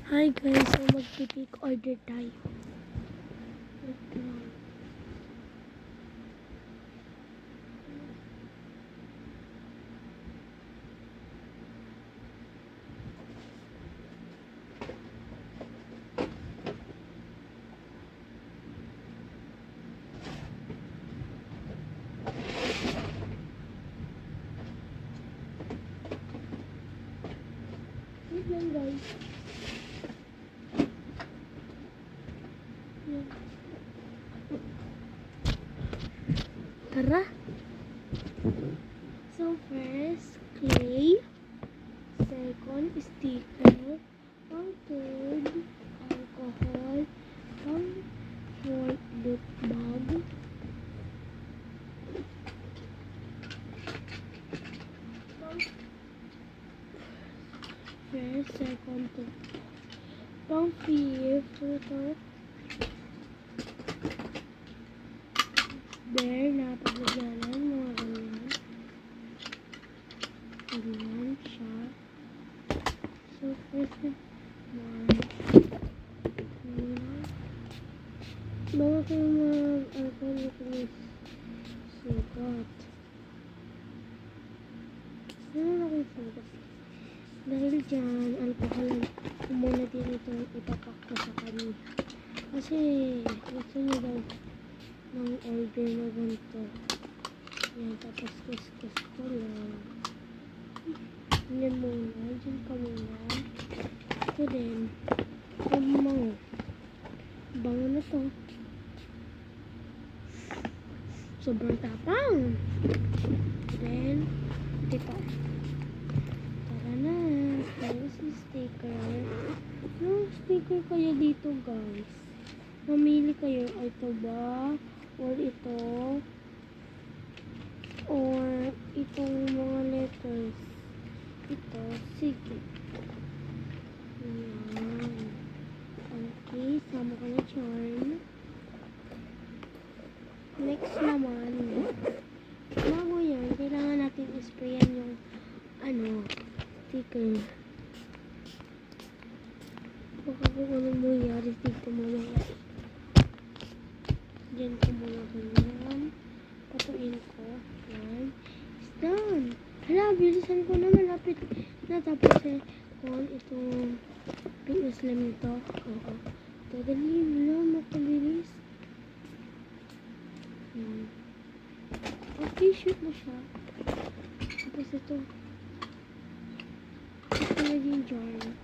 Hi guys, so magpipik order tayo. Wait lang guys. Tara. So first, clay. Second, sticker. Pang third, alcohol. Pang fourth, loot bag. First, second, third. Pang fifth, ito. Bear na paglagyanan, mga ganyan. Ganyan siya. So, first na, bago kayo mag-alcohol ito is sugat. Ano akong sugat? Dahil dyan, alcohol muna din ito ipapak ko sa kanya. Kasi, gusto niyo daw ng order na ganito. Yan, tapos kus-kus ko lang. Yan muna, dyan ka muna. Ito din, bango. Bango na to. Sobrang tapang. Then, ito. Tara na, tayo si sticker. Anong sticker kayo dito guys? Mamili kayo, ito ba? Or ito, or itong mga letters. Ito, sige. Ayan. Okay, sama ko na charm. Next naman, bago yan, kailangan natin isprayan yung sticker. Baka kung anong mangyari dito mamaya. Diyan ko muna ganyan. Patuin ko. Yan. It's done. Hala, bilisan ko na, malapit na. Tapos kung itong pink slime nito. Oo. Ito, dali lang. Mapabilis. Yan. Okay, shoot mo siya. Tapos ito. Ito na yung jar.